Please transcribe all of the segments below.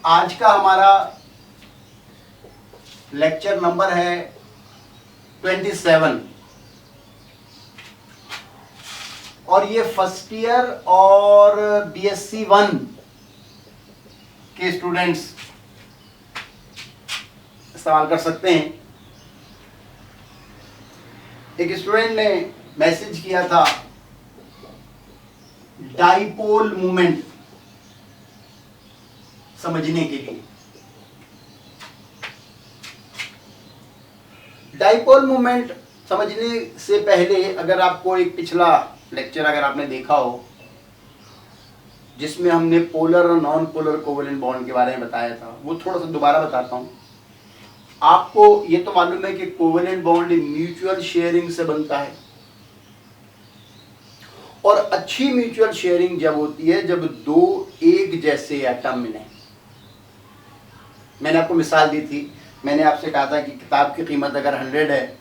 आज का हमारा लेक्चर नंबर है 27 और ये फर्स्ट ईयर और BSc 1 के स्टूडेंट्स इस्तेमाल कर सकते हैं। एक स्टूडेंट ने मैसेज किया था डाइपोल मूवमेंट समझने के लिए। डाइपोल मूवमेंट समझने से पहले अगर आपको एक पिछला लेक्चर अगर आपने देखा हो जिसमें हमने पोलर और नॉन पोलर कोवेलेंट बॉन्ड के बारे में बताया था, वो थोड़ा सा दोबारा बताता हूं। आपको ये तो मालूम है कि कोवेलेंट बॉन्ड म्यूचुअल शेयरिंग से बनता है और अच्छी म्यूचुअल शेयरिंग जब होती है जब दो एक जैसे एटम मिले। मैंने आपको मिसाल दी थी, मैंने आपसे कहा था कि किताब की कीमत अगर 100 है,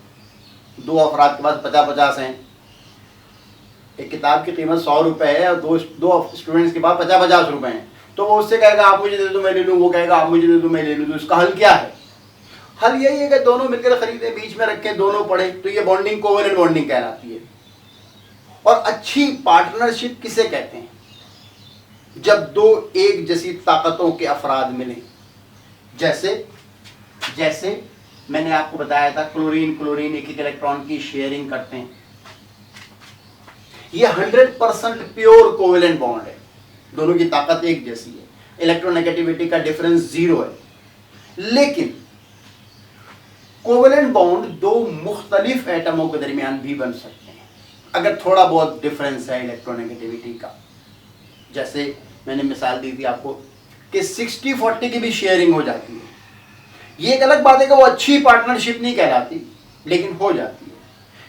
दो अफराद के पास 50-50 हैं, एक किताब की कीमत 100 रुपए है और दो स्टूडेंट्स के पास 50-50 रुपए हैं, तो वो उससे कहेगा आप मुझे दे दो मैं ले लूँ, वो कहेगा आप मुझे दे दो मैं ले लूँ। तो इसका हल क्या है? हल यही है कि दोनों मिलकर खरीदे, बीच में रखें, दोनों पढ़े, तो ये बॉन्डिंग कोवेलेंट बॉन्डिंग कहलाती है। और अच्छी पार्टनरशिप किसे कहते हैं? जब दो एक जैसी ताकतों के अफराद मिले। जैसे मैंने आपको बताया था क्लोरीन क्लोरीन एक इलेक्ट्रॉन की शेयरिंग करते हैं। ये 100% प्योर कोवेलेंट बॉन्ड है, दोनों की ताकत एक जैसी है, इलेक्ट्रोनेगेटिविटी का डिफरेंस 0 है। लेकिन कोवेलेंट बॉन्ड दो मुख्तलिफ एटमों के दरमियान भी बन सकते हैं अगर थोड़ा बहुत डिफरेंस है इलेक्ट्रोनेगेटिविटी का। जैसे मैंने मिसाल दी थी आपको कि 60-40 की भी शेयरिंग हो जाती है। ये एक अलग बात है कि वो अच्छी पार्टनरशिप नहीं कहलाती, लेकिन हो जाती है।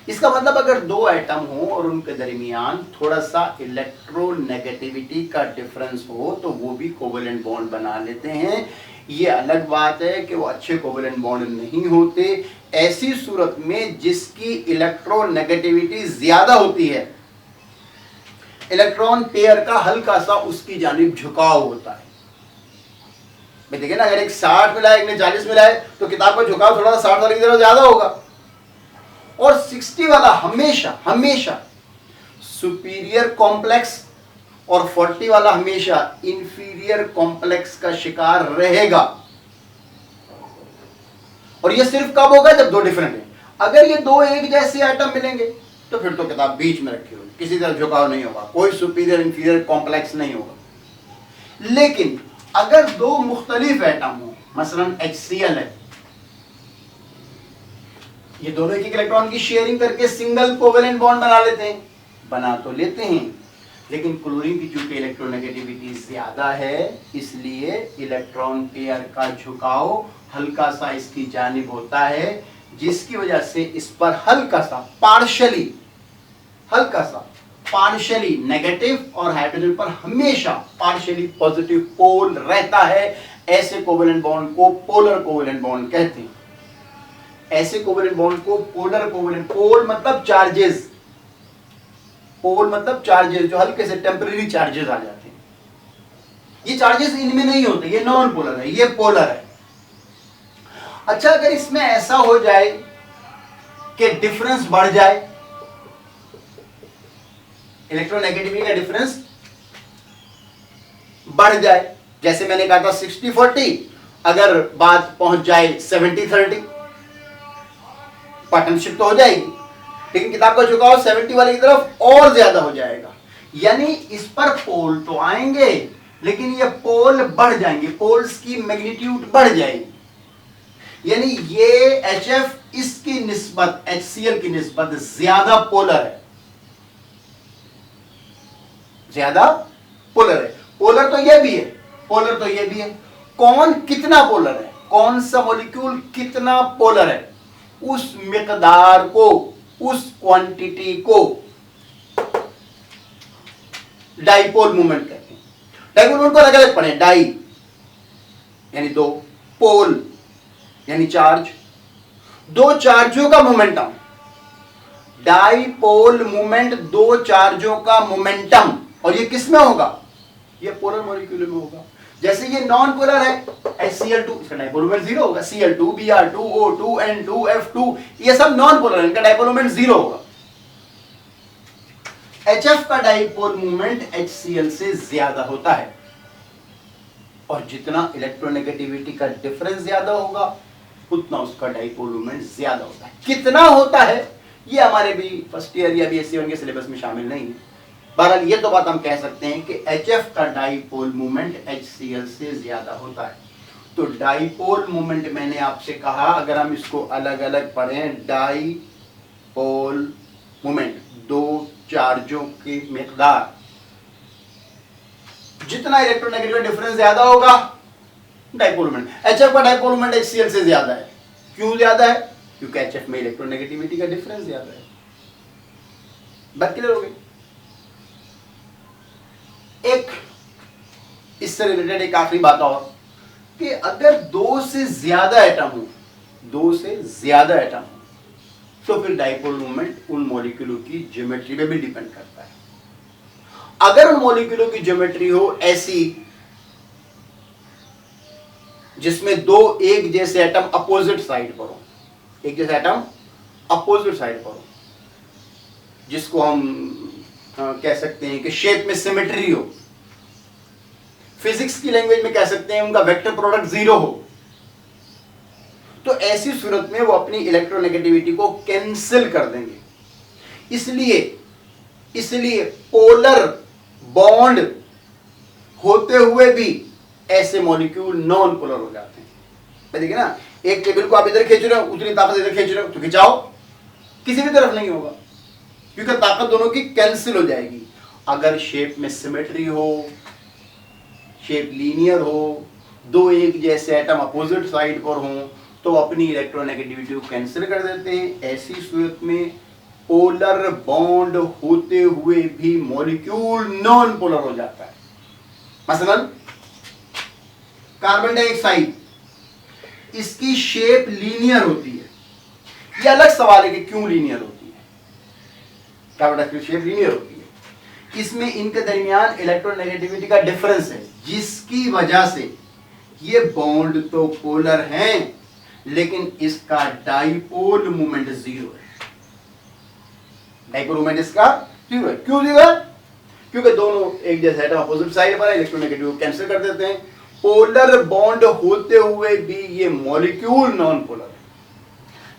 इसका मतलब अगर दो एटम हो और उनके दरमियान थोड़ा सा इलेक्ट्रोनेगेटिविटी का डिफरेंस हो तो वो भी कोवेलेंट बॉन्ड बना लेते हैं। ये अलग बात है कि वो अच्छे कोवेलेंट बॉन्ड नहीं होते। ऐसी सूरत में जिसकी इलेक्ट्रोनेगेटिविटी ज्यादा होती है, इलेक्ट्रॉन पेयर का हल्का सा उसकी जानिब झुकाव होता है। देखिए ना, अगर एक 60 मिला है, एक ने 40 मिला है, तो किताब का झुकाव थोड़ा सा 60 वाले की तरफ ज्यादा होगा। और 60 वाला हमेशा सुपीरियर कॉम्प्लेक्स और 40 वाला हमेशा इंफीरियर कॉम्प्लेक्स का शिकार रहेगा। और ये सिर्फ कब होगा? जब दो डिफरेंट है। अगर ये दो एक जैसे एटम मिलेंगे तो फिर तो किताब बीच में रखी होगी, किसी तरह झुकाव नहीं होगा, कोई सुपीरियर इंफीरियर कॉम्प्लेक्स नहीं होगा। लेकिन अगर दो मुख्तलिफ एटम हो, मसलन HCl है, ये दोनों एक इलेक्ट्रॉन की शेयरिंग करके सिंगल कोवेलेंट बॉन्ड बना तो लेते हैं, लेकिन क्लोरीन की चूंकि इलेक्ट्रोनेगेटिविटी ज्यादा है, इसलिए इलेक्ट्रॉन पेयर का झुकाव हल्का सा इसकी जानिब होता है, जिसकी वजह से इस पर हल्का सा पार्शियली नेगेटिव और हाइड्रोजन पर हमेशा पार्शियली पॉजिटिव पोल रहता है। ऐसे कोवेलेंट बॉन्ड को पोलर कोवेलेंट बॉन्ड कहते हैं। ऐसे कोवेलेंट बॉन्ड को पोलर कोवेलेंट, पोल मतलब चार्जेस जो हल्के से टेम्परेरी चार्जेस आ जाते हैं। ये चार्जेस इनमें नहीं होते, ये नॉन पोलर है, ये पोलर है। अच्छा, अगर इसमें ऐसा हो जाए कि डिफरेंस बढ़ जाए, इलेक्ट्रोनेगेटिविटी का डिफरेंस बढ़ जाए, जैसे मैंने कहा था 60-40, अगर बात पहुंच जाए 70-30, पार्टनरशिप तो हो जाएगी, लेकिन किताब का झुकाव 70 वाले की तरफ और ज्यादा हो जाएगा। यानी इस पर पोल तो आएंगे, लेकिन ये पोल बढ़ जाएंगे, पोल्स की मैग्नीट्यूड बढ़ जाएगी। यानी ये HF इसकी निस्बत HCl की निस्बत ज्यादा पोलर है, पोलर तो ये भी है। कौन कितना पोलर है, कौन सा मॉलिक्यूल कितना पोलर है, उस मिकदार को, उस क्वांटिटी को डाइपोल मूवमेंट कहते हैं। डाइपोल मूवमेंट को अलग अलग पढ़े, डाई यानी दो, पोल यानी चार्ज, दो चार्जों का मोमेंटम। डाइपोल मूवमेंट दो चार्जों का मोमेंटम, और ये किस में होगा? ये पोलर मॉलिक्यूल में होगा। जैसे ये नॉन पोलर है HCl2, इसका डाइपोल मोमेंट 0 होगा। Cl2, Br2, O2, N2, F2, ये सब नॉन पोलर है, इनका डाइपोल मोमेंट 0 होगा। HF का डाइपोल मोमेंट HCl से ज्यादा होता है, और जितना इलेक्ट्रोनेगेटिविटी का डिफरेंस ज्यादा होगा उतना उसका डाइपोल मोमेंट ज्यादा होता है। कितना होता है ये हमारे भी फर्स्ट ईयर या BSc के सिलेबस में शामिल नहीं है। बहरहाल ये तो बात हम कह सकते हैं कि HF का डाइपोल मोमेंट HCl से ज्यादा होता है। तो डाइपोल मोमेंट मैंने आपसे कहा, अगर हम इसको अलग अलग पढ़ें, डाइपोल मोमेंट दो चार्जों की मिकदार, जितना इलेक्ट्रोनेगेटिव डिफरेंस ज्यादा होगा डाइपोल मोमेंट। HF का डाइपोल मोमेंट HCl से ज्यादा है। क्यों ज्यादा है? क्योंकि HF में इलेक्ट्रोनेगेटिविटी का डिफरेंस ज्यादा है। बात क्लियर हो गई? एक इससे रिलेटेड एक आखिरी बात और, कि अगर दो से ज्यादा एटम हो, तो फिर डाइपोल मोमेंट उन मॉलिक्यूलों की ज्योमेट्री पे भी डिपेंड करता है। अगर उन मॉलिक्यूलों की ज्योमेट्री हो ऐसी जिसमें दो एक जैसे एटम अपोजिट साइड पर हो, जिसको हम कह सकते हैं कि शेप में सिमेट्री हो, फिजिक्स की लैंग्वेज में कह सकते हैं उनका वेक्टर प्रोडक्ट 0 हो, तो ऐसी सूरत में वो अपनी इलेक्ट्रोनेगेटिविटी को कैंसिल कर देंगे। इसलिए पोलर बॉन्ड होते हुए भी ऐसे मॉलिक्यूल नॉन पोलर हो जाते हैं। देखिए ना, एक टेबल को आप इधर खींच रहे हो, उतनी ताकत इधर खींच रहे हो, तो खिंचाओ किसी भी तरफ नहीं होगा, क्योंकि ताकत दोनों की कैंसिल हो जाएगी। अगर शेप में सिमेट्री हो, शेप लीनियर हो, दो एक जैसे एटम अपोजिट साइड पर हों, तो अपनी इलेक्ट्रोनेगेटिविटी को कैंसिल कर देते हैं। ऐसी सूरत में पोलर बॉन्ड होते हुए भी मॉलिक्यूल नॉन पोलर हो जाता है। मसलन कार्बन डाइऑक्साइड, इसकी शेप लीनियर होती है। ये अलग सवाल है कि क्यों लीनियर होती है। कार्बन डाइऑक्साइड शेप लीनियर होती है, इसमें इनके दरमियान इलेक्ट्रोनेगेटिविटी का डिफरेंस है, जिसकी वजह से ये बॉन्ड तो पोलर हैं, लेकिन इसका डाइपोल मोमेंट 0 है। डाइपोल मोमेंट इसका 0 है। क्यों 0 है? क्योंकि दोनों एक जैसे एटम अपोजिट साइड पर है, इलेक्ट्रोनेगेटिव कैंसिल कर देते हैं। पोलर बॉन्ड होते हुए भी ये मॉलिक्यूल नॉन पोलर है।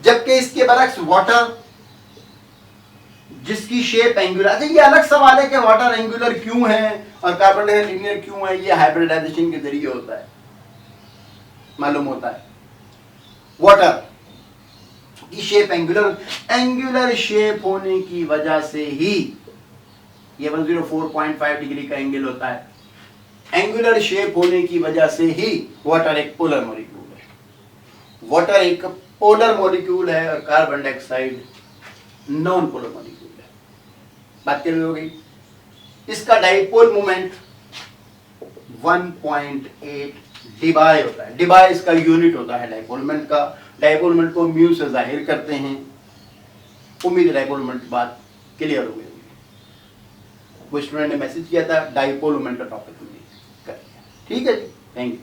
जबकि इसके बरक्स वाटर, जिसकी शेप एंगुलर, ये अलग सवाल है कि वाटर एंगुलर क्यों है और कार्बन डाइऑक्साइड लीनियर क्यों है। ये हाइब्रिडाइजेशन के जरिए होता है, मालूम होता है। वाटर की शेप एंगुलर शेप होने की वजह से ही ये 104.5 डिग्री का एंगल होता है। एंगुलर शेप होने की वजह से ही वाटर एक पोलर मॉलिक्यूल है। और carbon dioxide non polar molecule है। बात क्लियर हो गई? इसका डाइपोल मोमेंट 1.8 डिबाई होता है। डिबाई इसका यूनिट होता है डाइपोल मोमेंट का। डाइपोल मोमेंट को म्यू से जाहिर करते हैं। उम्मीद है डाइपोल मोमेंट की बात क्लियर हो गई। वो स्टूडेंट ने मैसेज किया था, डाइपोल मोमेंट का टॉपिक हमने कर लिया। ठीक है जी, थैंक यू।